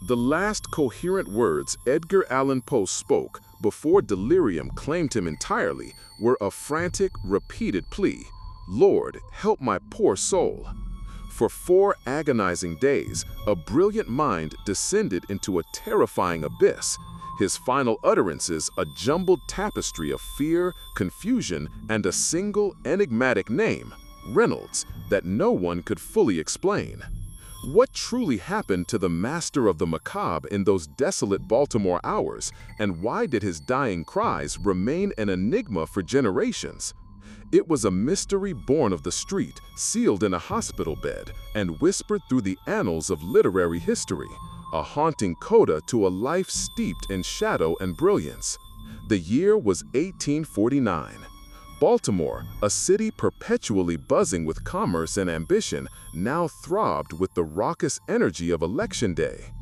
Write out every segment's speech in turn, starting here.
The last coherent words Edgar Allan Poe spoke before delirium claimed him entirely were a frantic, repeated plea, "Lord, help my poor soul." For 4 agonizing days, a brilliant mind descended into a terrifying abyss, his final utterances a jumbled tapestry of fear, confusion, and a single enigmatic name, Reynolds, that no one could fully explain. What truly happened to the master of the macabre in those desolate Baltimore hours, and why did his dying cries remain an enigma for generations? It was a mystery born of the street, sealed in a hospital bed, and whispered through the annals of literary history, a haunting coda to a life steeped in shadow and brilliance. The year was 1849. Baltimore, a city perpetually buzzing with commerce and ambition, now throbbed with the raucous energy of Election Day.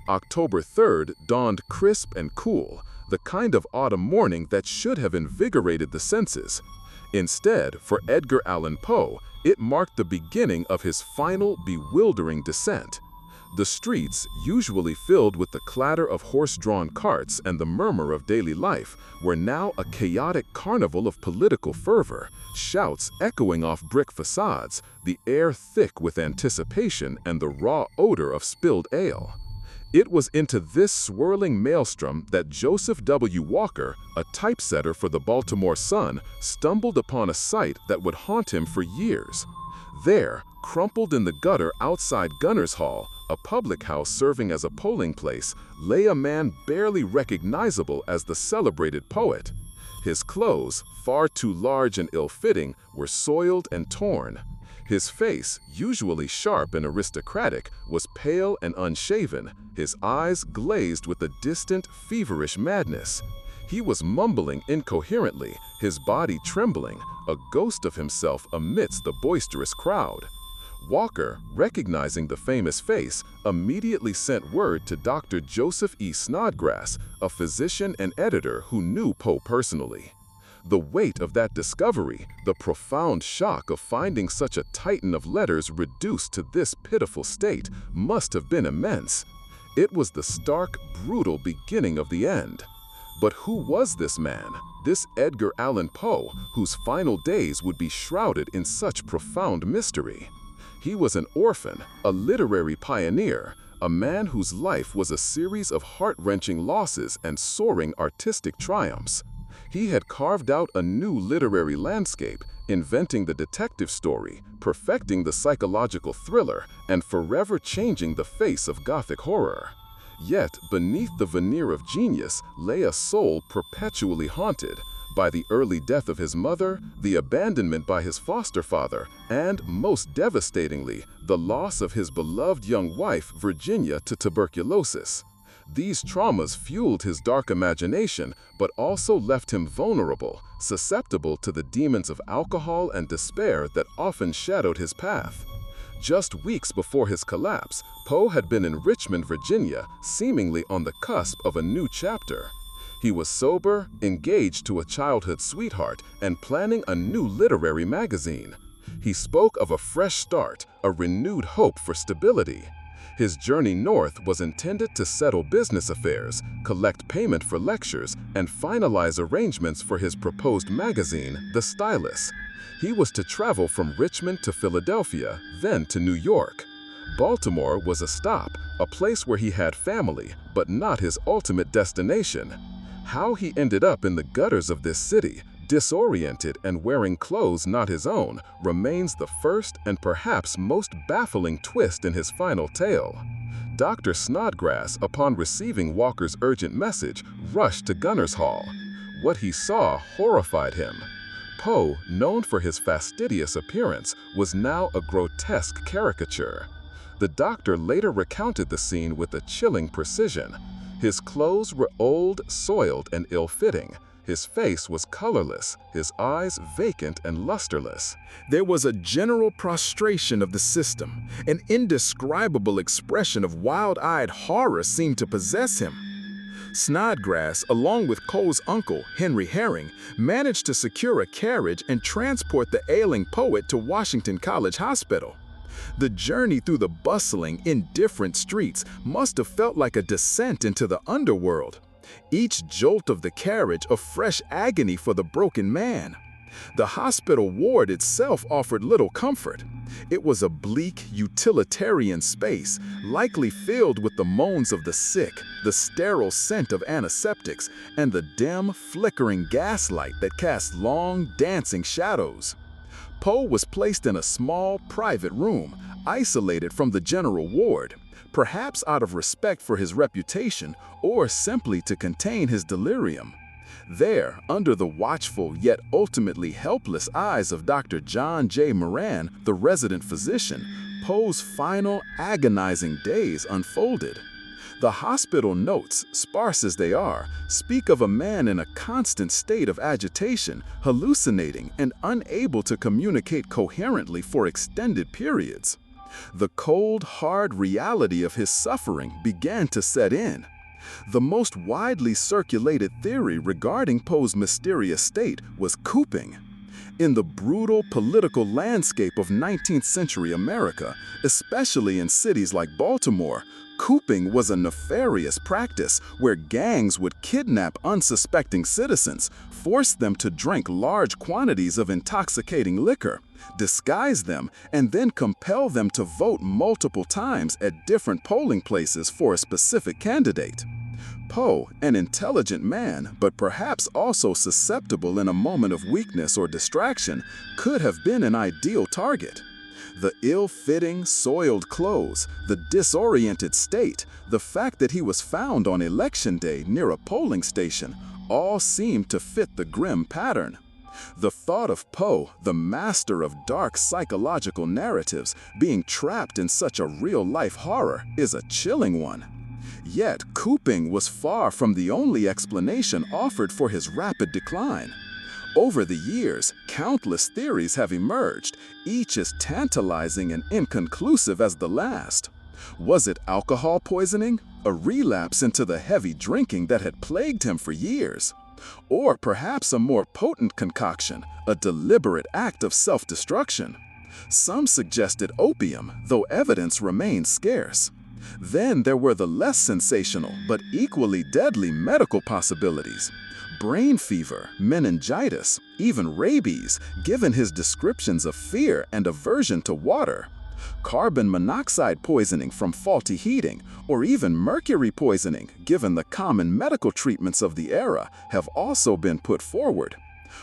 October 3rd dawned crisp and cool, the kind of autumn morning that should have invigorated the senses. Instead, for Edgar Allan Poe, it marked the beginning of his final, bewildering descent. The streets, usually filled with the clatter of horse-drawn carts and the murmur of daily life, were now a chaotic carnival of political fervor, shouts echoing off brick facades, the air thick with anticipation and the raw odor of spilled ale. It was into this swirling maelstrom that Joseph W. Walker, a typesetter for the Baltimore Sun, stumbled upon a sight that would haunt him for years. There, crumpled in the gutter outside Gunner's Hall, a public house serving as a polling place, lay a man barely recognizable as the celebrated poet. His clothes, far too large and ill-fitting, were soiled and torn. His face, usually sharp and aristocratic, was pale and unshaven, his eyes glazed with a distant, feverish madness. He was mumbling incoherently, his body trembling, a ghost of himself amidst the boisterous crowd. Walker, recognizing the famous face, immediately sent word to Dr. Joseph E. Snodgrass, a physician and editor who knew Poe personally. The weight of that discovery, the profound shock of finding such a titan of letters reduced to this pitiful state, must have been immense. It was the stark, brutal beginning of the end. But who was this man, this Edgar Allan Poe, whose final days would be shrouded in such profound mystery? He was an orphan, a literary pioneer, a man whose life was a series of heart-wrenching losses and soaring artistic triumphs. He had carved out a new literary landscape, inventing the detective story, perfecting the psychological thriller, and forever changing the face of Gothic horror. Yet, beneath the veneer of genius lay a soul perpetually haunted by the early death of his mother, the abandonment by his foster father, and, most devastatingly, the loss of his beloved young wife, Virginia, to tuberculosis. These traumas fueled his dark imagination, but also left him vulnerable, susceptible to the demons of alcohol and despair that often shadowed his path. Just weeks before his collapse, Poe had been in Richmond, Virginia, seemingly on the cusp of a new chapter. He was sober, engaged to a childhood sweetheart, and planning a new literary magazine. He spoke of a fresh start, a renewed hope for stability. His journey north was intended to settle business affairs, collect payment for lectures, and finalize arrangements for his proposed magazine, The Stylus. He was to travel from Richmond to Philadelphia, then to New York. Baltimore was a stop, a place where he had family, but not his ultimate destination. How he ended up in the gutters of this city, disoriented and wearing clothes not his own, remains the first and perhaps most baffling twist in his final tale. Dr. Snodgrass, upon receiving Walker's urgent message, rushed to Gunner's Hall. What he saw horrified him. Poe, known for his fastidious appearance, was now a grotesque caricature. The doctor later recounted the scene with a chilling precision. His clothes were old, soiled, and ill-fitting. His face was colorless, his eyes vacant and lusterless. There was a general prostration of the system. An indescribable expression of wild-eyed horror seemed to possess him. Snodgrass, along with Cole's uncle, Henry Herring, managed to secure a carriage and transport the ailing poet to Washington College Hospital. The journey through the bustling, indifferent streets must have felt like a descent into the underworld. Each jolt of the carriage a fresh agony for the broken man. The hospital ward itself offered little comfort. It was a bleak, utilitarian space, likely filled with the moans of the sick, the sterile scent of antiseptics, and the dim, flickering gaslight that cast long, dancing shadows. Poe was placed in a small, private room, isolated from the general ward, perhaps out of respect for his reputation or simply to contain his delirium. There, under the watchful yet ultimately helpless eyes of Dr. John J. Moran, the resident physician, Poe's final agonizing days unfolded. The hospital notes, sparse as they are, speak of a man in a constant state of agitation, hallucinating, and unable to communicate coherently for extended periods. The cold, hard reality of his suffering began to set in. The most widely circulated theory regarding Poe's mysterious state was cooping. In the brutal political landscape of 19th century America, especially in cities like Baltimore, cooping was a nefarious practice where gangs would kidnap unsuspecting citizens, force them to drink large quantities of intoxicating liquor, disguise them, and then compel them to vote multiple times at different polling places for a specific candidate. Poe, an intelligent man, but perhaps also susceptible in a moment of weakness or distraction, could have been an ideal target. The ill-fitting, soiled clothes, the disoriented state, the fact that he was found on election day near a polling station, all seemed to fit the grim pattern. The thought of Poe, the master of dark psychological narratives, being trapped in such a real-life horror is a chilling one. Yet, cooping was far from the only explanation offered for his rapid decline. Over the years, countless theories have emerged, each as tantalizing and inconclusive as the last. Was it alcohol poisoning, a relapse into the heavy drinking that had plagued him for years? Or perhaps a more potent concoction, a deliberate act of self-destruction? Some suggested opium, though evidence remained scarce. Then there were the less sensational but equally deadly medical possibilities. Brain fever, meningitis, even rabies, given his descriptions of fear and aversion to water. Carbon monoxide poisoning from faulty heating, or even mercury poisoning, given the common medical treatments of the era, have also been put forward.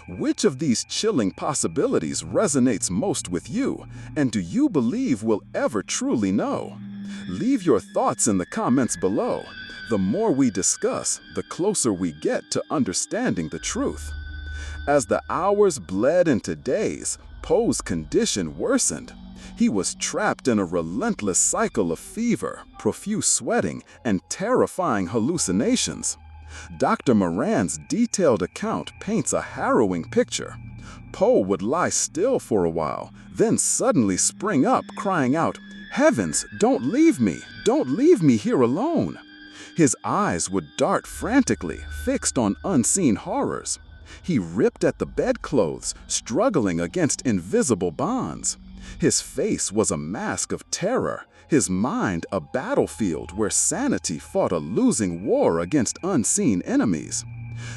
Which of these chilling possibilities resonates most with you, and do you believe we'll ever truly know? Leave your thoughts in the comments below. The more we discuss, the closer we get to understanding the truth. As the hours bled into days, Poe's condition worsened. He was trapped in a relentless cycle of fever, profuse sweating, and terrifying hallucinations. Dr. Moran's detailed account paints a harrowing picture. Poe would lie still for a while, then suddenly spring up, crying out, "Heavens, don't leave me! Don't leave me here alone!" His eyes would dart frantically, fixed on unseen horrors. He ripped at the bedclothes, struggling against invisible bonds. His face was a mask of terror, his mind a battlefield where sanity fought a losing war against unseen enemies.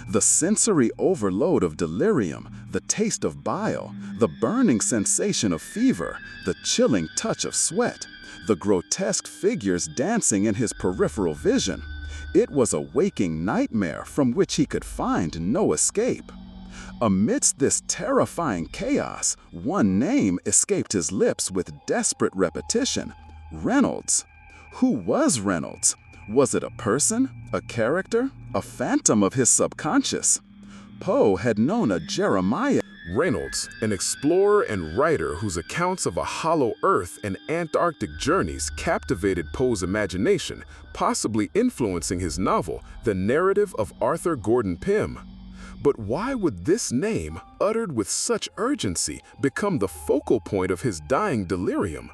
The sensory overload of delirium, the taste of bile, the burning sensation of fever, the chilling touch of sweat, the grotesque figures dancing in his peripheral vision. It was a waking nightmare from which he could find no escape. Amidst this terrifying chaos, one name escaped his lips with desperate repetition: Reynolds. Who was Reynolds? Was it a person, a character, a phantom of his subconscious? Poe had known a Jeremiah. Reynolds, an explorer and writer whose accounts of a hollow earth and Antarctic journeys captivated Poe's imagination, possibly influencing his novel, The Narrative of Arthur Gordon Pym. But why would this name, uttered with such urgency, become the focal point of his dying delirium?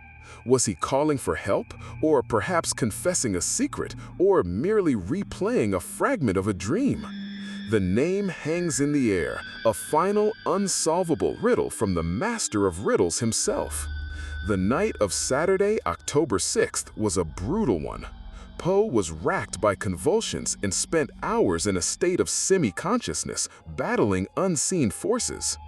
Was he calling for help, or perhaps confessing a secret, or merely replaying a fragment of a dream? The name hangs in the air, a final, unsolvable riddle from the master of riddles himself. The night of Saturday, October 6th was a brutal one. Poe was racked by convulsions and spent hours in a state of semi-consciousness, battling unseen forces.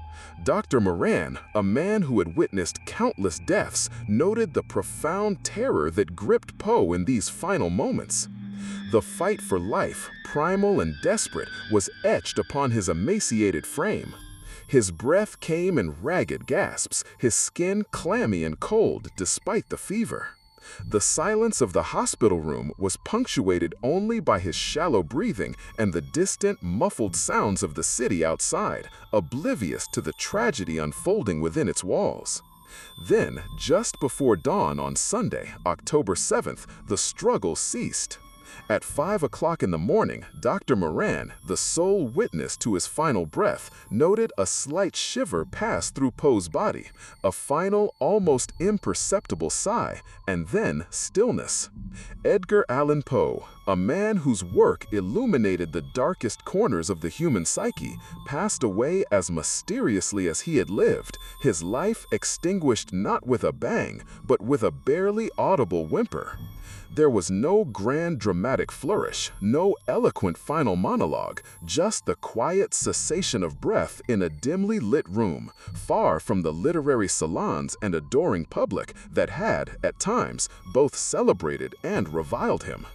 Dr. Moran, a man who had witnessed countless deaths, noted the profound terror that gripped Poe in these final moments. The fight for life, primal and desperate, was etched upon his emaciated frame. His breath came in ragged gasps, his skin clammy and cold despite the fever. The silence of the hospital room was punctuated only by his shallow breathing and the distant, muffled sounds of the city outside, oblivious to the tragedy unfolding within its walls. Then, just before dawn on Sunday, October 7th, the struggle ceased. At 5 o'clock in the morning, Dr. Moran, the sole witness to his final breath, noted a slight shiver pass through Poe's body, a final, almost imperceptible sigh, and then stillness. Edgar Allan Poe, a man whose work illuminated the darkest corners of the human psyche, passed away as mysteriously as he had lived, his life extinguished not with a bang, but with a barely audible whimper. There was no grand dramatic flourish, no eloquent final monologue, just the quiet cessation of breath in a dimly lit room, far from the literary salons and adoring public that had, at times, both celebrated and reviled him.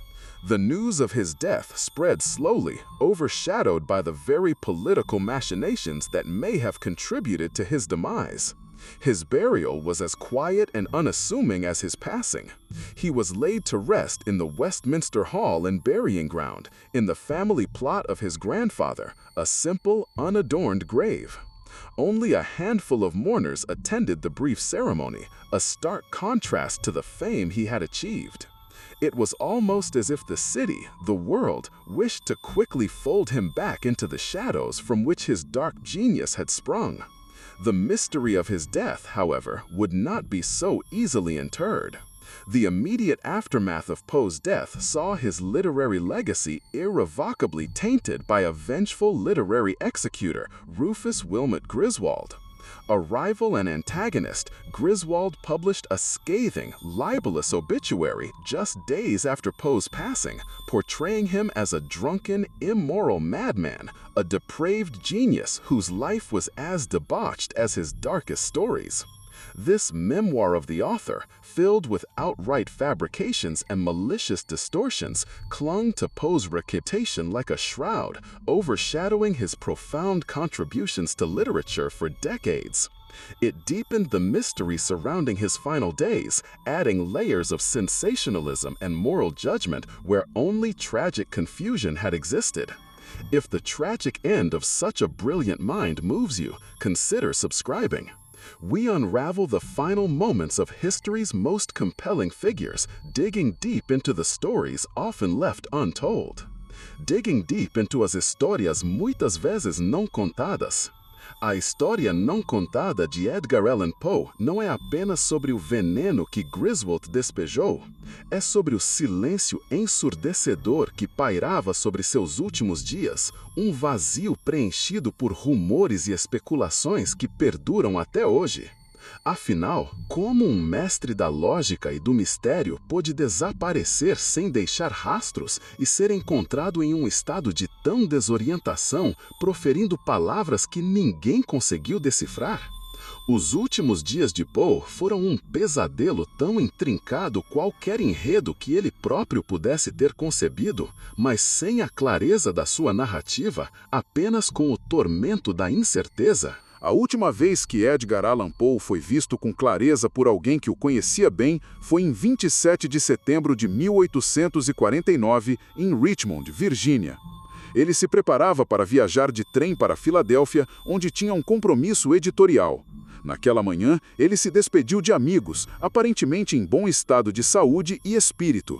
The news of his death spread slowly, overshadowed by the very political machinations that may have contributed to his demise. His burial was as quiet and unassuming as his passing. He was laid to rest in the Westminster Hall and Burying Ground, in the family plot of his grandfather, a simple, unadorned grave. Only a handful of mourners attended the brief ceremony, a stark contrast to the fame he had achieved. It was almost as if the city, the world, wished to quickly fold him back into the shadows from which his dark genius had sprung. The mystery of his death, however, would not be so easily interred. The immediate aftermath of Poe's death saw his literary legacy irrevocably tainted by a vengeful literary executor, Rufus Wilmot Griswold. A rival and antagonist, Griswold published a scathing, libelous obituary just days after Poe's passing, portraying him as a drunken, immoral madman, a depraved genius whose life was as debauched as his darkest stories. This memoir of the author, filled with outright fabrications and malicious distortions, clung to Poe's reputation like a shroud, overshadowing his profound contributions to literature for decades. It deepened the mystery surrounding his final days, adding layers of sensationalism and moral judgment where only tragic confusion had existed. If the tragic end of such a brilliant mind moves you, consider subscribing. We unravel the final moments of history's most compelling figures, digging deep into the stories often left untold. Digging deep into as histórias muitas vezes não contadas. A história não contada de Edgar Allan Poe não é apenas sobre o veneno que Griswold despejou, é sobre o silêncio ensurdecedor que pairava sobre seus últimos dias, um vazio preenchido por rumores e especulações que perduram até hoje. Afinal, como um mestre da lógica e do mistério pôde desaparecer sem deixar rastros e ser encontrado em um estado de tão desorientação, proferindo palavras que ninguém conseguiu decifrar? Os últimos dias de Poe foram um pesadelo tão intrincado qualquer enredo que ele próprio pudesse ter concebido, mas sem a clareza da sua narrativa, apenas com o tormento da incerteza. A última vez que Edgar Allan Poe foi visto com clareza por alguém que o conhecia bem foi em 27 de setembro de 1849, em Richmond, Virgínia. Ele se preparava para viajar de trem para Filadélfia, onde tinha um compromisso editorial. Naquela manhã, ele se despediu de amigos, aparentemente em bom estado de saúde e espírito.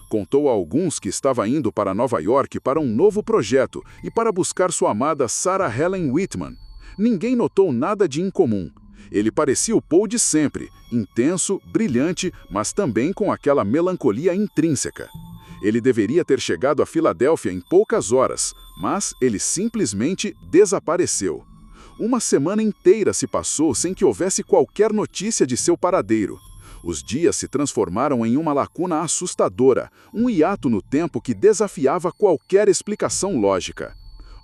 Contou a alguns que estava indo para Nova York para um novo projeto e para buscar sua amada Sarah Helen Whitman. Ninguém notou nada de incomum. Ele parecia o Poe de sempre, intenso, brilhante, mas também com aquela melancolia intrínseca. Ele deveria ter chegado a Filadélfia em poucas horas, mas ele simplesmente desapareceu. Uma semana inteira se passou sem que houvesse qualquer notícia de seu paradeiro. Os dias se transformaram em uma lacuna assustadora, um hiato no tempo que desafiava qualquer explicação lógica.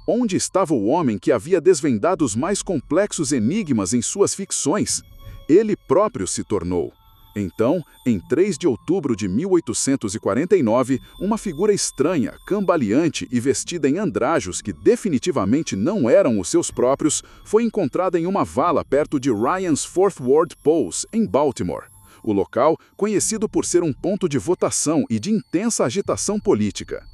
Onde estava o homem que havia desvendado os mais complexos enigmas em suas ficções? Ele próprio se tornou. Então, em 3 de outubro de 1849, uma figura estranha, cambaleante e vestida em andrajos que definitivamente não eram os seus próprios, foi encontrada em uma vala perto de Ryan's Fourth Ward Poes, em Baltimore. O local, conhecido por ser um ponto de votação e de intensa agitação política.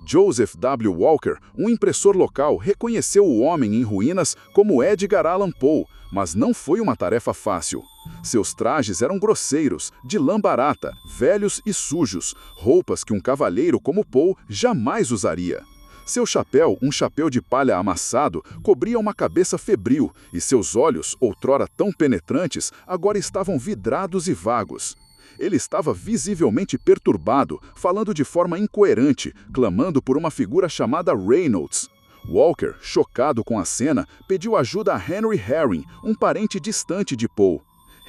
Joseph W. Walker, um impressor local, reconheceu o homem em ruínas como Edgar Allan Poe, mas não foi uma tarefa fácil. Seus trajes eram grosseiros, de lã barata, velhos e sujos, roupas que um cavalheiro como Poe jamais usaria. Seu chapéu, um chapéu de palha amassado, cobria uma cabeça febril, e seus olhos, outrora tão penetrantes, agora estavam vidrados e vagos. Ele estava visivelmente perturbado, falando de forma incoerente, clamando por uma figura chamada Reynolds. Walker, chocado com a cena, pediu ajuda a Henry Herring, um parente distante de Poe.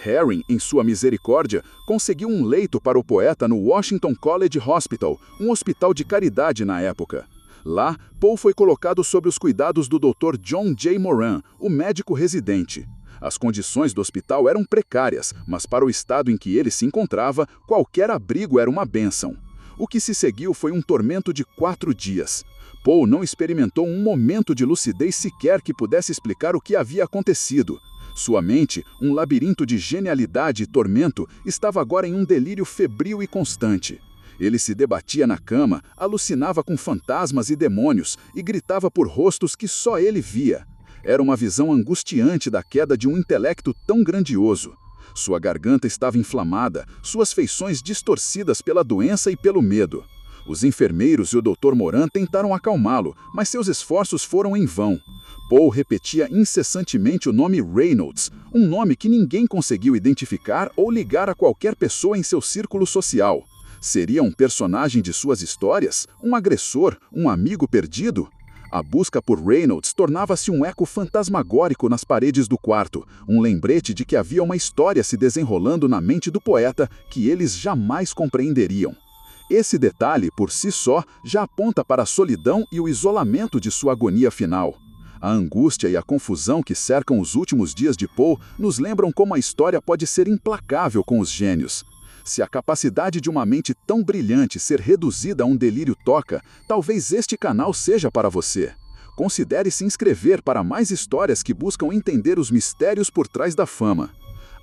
Herring, em sua misericórdia, conseguiu um leito para o poeta no Washington College Hospital, um hospital de caridade na época. Lá, Poe foi colocado sob os cuidados do Dr. John J. Moran, o médico residente. As condições do hospital eram precárias, mas para o estado em que ele se encontrava, qualquer abrigo era uma bênção. O que se seguiu foi um tormento de 4 dias. Poe não experimentou um momento de lucidez sequer que pudesse explicar o que havia acontecido. Sua mente, um labirinto de genialidade e tormento, estava agora em um delírio febril e constante. Ele se debatia na cama, alucinava com fantasmas e demônios e gritava por rostos que só ele via. Era uma visão angustiante da queda de um intelecto tão grandioso. Sua garganta estava inflamada, suas feições distorcidas pela doença e pelo medo. Os enfermeiros e o Dr. Moran tentaram acalmá-lo, mas seus esforços foram em vão. Poe repetia incessantemente o nome Reynolds, um nome que ninguém conseguiu identificar ou ligar a qualquer pessoa em seu círculo social. Seria um personagem de suas histórias? Um agressor? Um amigo perdido? A busca por Reynolds tornava-se um eco fantasmagórico nas paredes do quarto, um lembrete de que havia uma história se desenrolando na mente do poeta que eles jamais compreenderiam. Esse detalhe, por si só, já aponta para a solidão e o isolamento de sua agonia final. A angústia e a confusão que cercam os últimos dias de Poe nos lembram como a história pode ser implacável com os gênios. Se a capacidade de uma mente tão brilhante ser reduzida a um delírio toca, talvez este canal seja para você. Considere se inscrever para mais histórias que buscam entender os mistérios por trás da fama.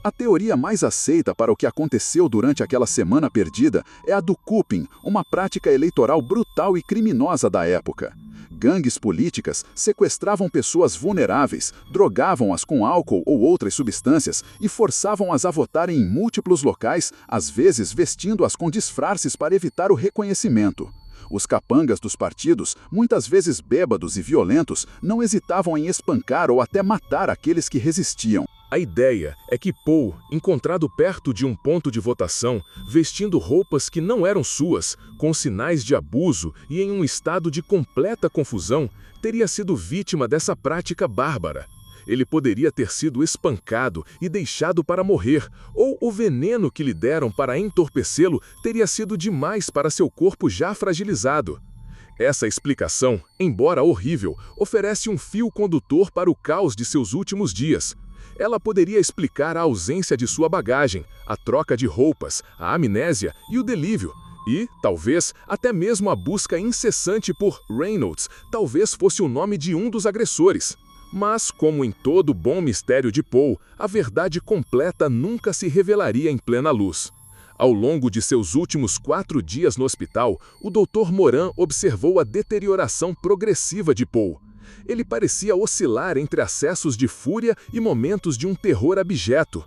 A teoria mais aceita para o que aconteceu durante aquela semana perdida é a do cupping, uma prática eleitoral brutal e criminosa da época. Gangues políticas sequestravam pessoas vulneráveis, drogavam-as com álcool ou outras substâncias e forçavam-as a votarem em múltiplos locais, às vezes vestindo-as com disfarces para evitar o reconhecimento. Os capangas dos partidos, muitas vezes bêbados e violentos, não hesitavam em espancar ou até matar aqueles que resistiam. A ideia é que Poe, encontrado perto de um ponto de votação, vestindo roupas que não eram suas, com sinais de abuso e em um estado de completa confusão, teria sido vítima dessa prática bárbara. Ele poderia ter sido espancado e deixado para morrer, ou o veneno que lhe deram para entorpecê-lo teria sido demais para seu corpo já fragilizado. Essa explicação, embora horrível, oferece um fio condutor para o caos de seus últimos dias. Ela poderia explicar a ausência de sua bagagem, a troca de roupas, a amnésia e o delírio. E, talvez, até mesmo a busca incessante por Reynolds talvez fosse o nome de um dos agressores. Mas, como em todo bom mistério de Poe, a verdade completa nunca se revelaria em plena luz. Ao longo de seus últimos 4 dias no hospital, o Dr. Moran observou a deterioração progressiva de Poe. Ele parecia oscilar entre acessos de fúria e momentos de um terror abjeto.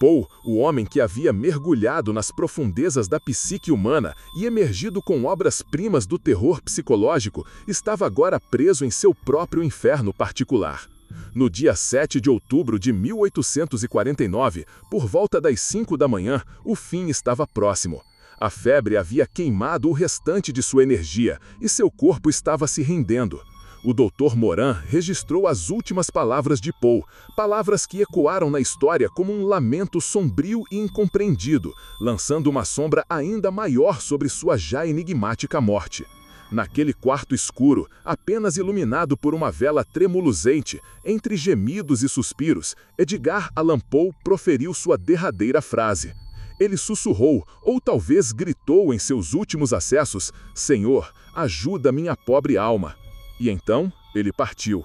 Poe, o homem que havia mergulhado nas profundezas da psique humana e emergido com obras-primas do terror psicológico, estava agora preso em seu próprio inferno particular. No dia 7 de outubro de 1849, por volta das 5 da manhã, o fim estava próximo. A febre havia queimado o restante de sua energia e seu corpo estava se rendendo. o Dr. Moran registrou as últimas palavras de Poe, palavras que ecoaram na história como um lamento sombrio e incompreendido, lançando uma sombra ainda maior sobre sua já enigmática morte. Naquele quarto escuro, apenas iluminado por uma vela tremuluzente, entre gemidos e suspiros, Edgar Allan Poe proferiu sua derradeira frase. Ele sussurrou, ou talvez gritou em seus últimos acessos: "Senhor, ajuda minha pobre alma." E então, ele partiu.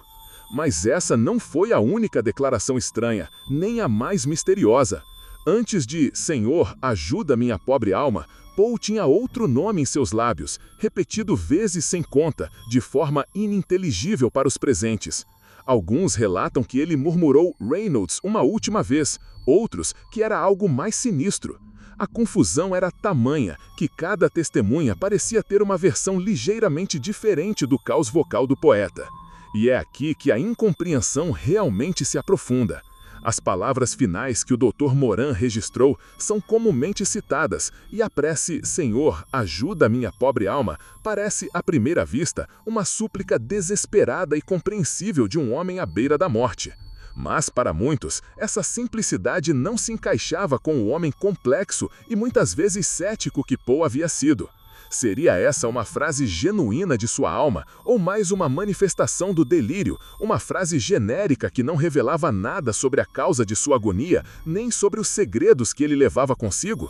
Mas essa não foi a única declaração estranha, nem a mais misteriosa. Antes de "Senhor, ajuda minha pobre alma", Poe tinha outro nome em seus lábios, repetido vezes sem conta, de forma ininteligível para os presentes. Alguns relatam que ele murmurou Reynolds uma última vez, outros que era algo mais sinistro. A confusão era tamanha que cada testemunha parecia ter uma versão ligeiramente diferente do caos vocal do poeta. E é aqui que a incompreensão realmente se aprofunda. As palavras finais que o Dr. Moran registrou são comumente citadas, e a prece "Senhor, ajuda minha pobre alma" parece, à primeira vista, uma súplica desesperada e compreensível de um homem à beira da morte. Mas, para muitos, essa simplicidade não se encaixava com o homem complexo e muitas vezes cético que Poe havia sido. Seria essa uma frase genuína de sua alma, ou mais uma manifestação do delírio, uma frase genérica que não revelava nada sobre a causa de sua agonia, nem sobre os segredos que ele levava consigo?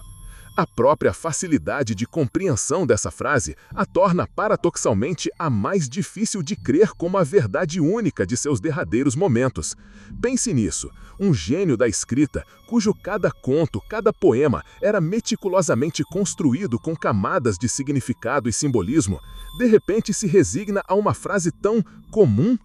A própria facilidade de compreensão dessa frase a torna paradoxalmente a mais difícil de crer como a verdade única de seus derradeiros momentos. Pense nisso, um gênio da escrita, cujo cada conto, cada poema era meticulosamente construído com camadas de significado e simbolismo, de repente se resigna a uma frase tão comum.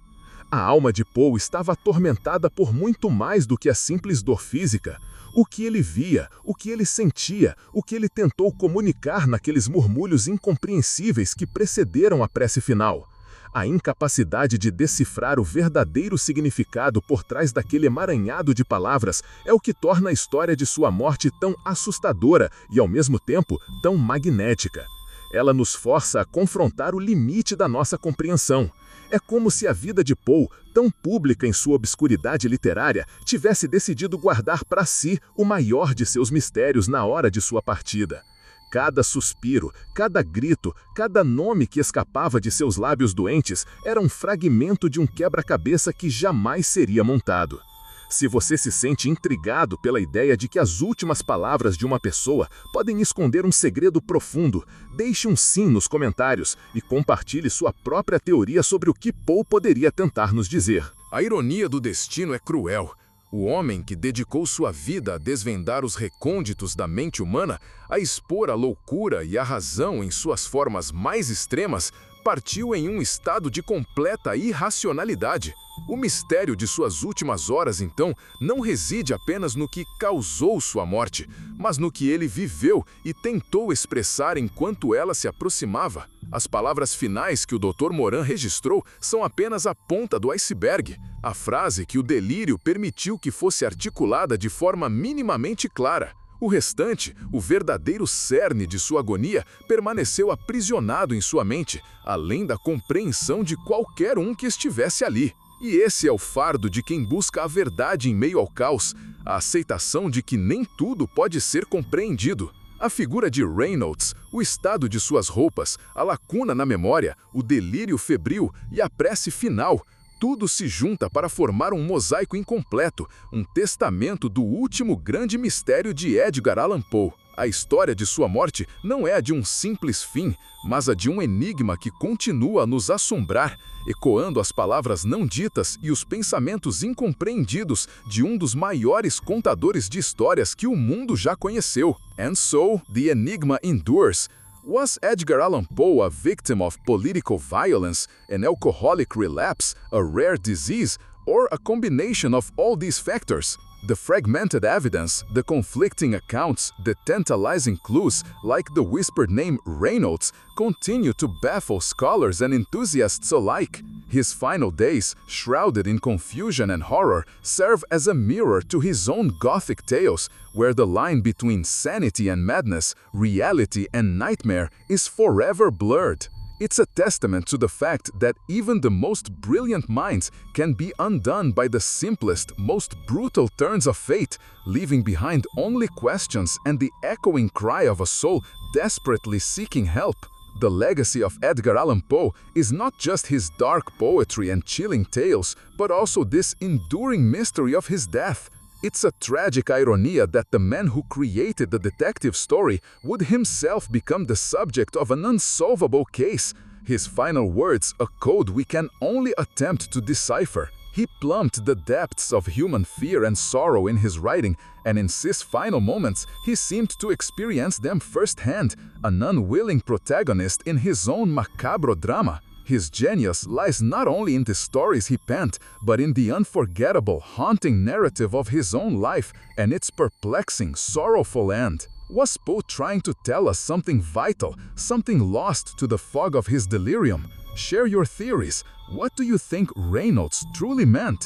A alma de Poe estava atormentada por muito mais do que a simples dor física. O que ele via, o que ele sentia, o que ele tentou comunicar naqueles murmúrios incompreensíveis que precederam a prece final. A incapacidade de decifrar o verdadeiro significado por trás daquele emaranhado de palavras é o que torna a história de sua morte tão assustadora e, ao mesmo tempo, tão magnética. Ela nos força a confrontar o limite da nossa compreensão. É como se a vida de Poe, tão pública em sua obscuridade literária, tivesse decidido guardar para si o maior de seus mistérios na hora de sua partida. Cada suspiro, cada grito, cada nome que escapava de seus lábios doentes era um fragmento de um quebra-cabeça que jamais seria montado. Se você se sente intrigado pela ideia de que as últimas palavras de uma pessoa podem esconder um segredo profundo, deixe um sim nos comentários e compartilhe sua própria teoria sobre o que Poe poderia tentar nos dizer. A ironia do destino é cruel. O homem que dedicou sua vida a desvendar os recônditos da mente humana, a expor a loucura e a razão em suas formas mais extremas, partiu em um estado de completa irracionalidade. O mistério de suas últimas horas, então, não reside apenas no que causou sua morte, mas no que ele viveu e tentou expressar enquanto ela se aproximava. As palavras finais que o Dr. Moran registrou são apenas a ponta do iceberg, a frase que o delírio permitiu que fosse articulada de forma minimamente clara. O restante, o verdadeiro cerne de sua agonia, permaneceu aprisionado em sua mente, além da compreensão de qualquer um que estivesse ali. E esse é o fardo de quem busca a verdade em meio ao caos, a aceitação de que nem tudo pode ser compreendido. A figura de Reynolds, o estado de suas roupas, a lacuna na memória, o delírio febril e a prece final, tudo se junta para formar um mosaico incompleto, um testamento do último grande mistério de Edgar Allan Poe. A história de sua morte não é a de um simples fim, mas a de um enigma que continua a nos assombrar, ecoando as palavras não ditas e os pensamentos incompreendidos de um dos maiores contadores de histórias que o mundo já conheceu. And so, the enigma endures. Was Edgar Allan Poe a victim of political violence, an alcoholic relapse, a rare disease, or a combination of all these factors? The fragmented evidence, the conflicting accounts, the tantalizing clues, like the whispered name Reynolds, continue to baffle scholars and enthusiasts alike. His final days, shrouded in confusion and horror, serve as a mirror to his own Gothic tales, where the line between sanity and madness, reality and nightmare, is forever blurred. It's a testament to the fact that even the most brilliant minds can be undone by the simplest, most brutal turns of fate, leaving behind only questions and the echoing cry of a soul desperately seeking help. The legacy of Edgar Allan Poe is not just his dark poetry and chilling tales, but also this enduring mystery of his death. It's a tragic irony that the man who created the detective story would himself become the subject of an unsolvable case. His final words, a code we can only attempt to decipher. He plumbed the depths of human fear and sorrow in his writing, and in his final moments, he seemed to experience them firsthand, an unwilling protagonist in his own macabre drama. His genius lies not only in the stories he penned, but in the unforgettable, haunting narrative of his own life and its perplexing, sorrowful end. Was Poe trying to tell us something vital, something lost to the fog of his delirium? Share your theories. What do you think Reynolds truly meant?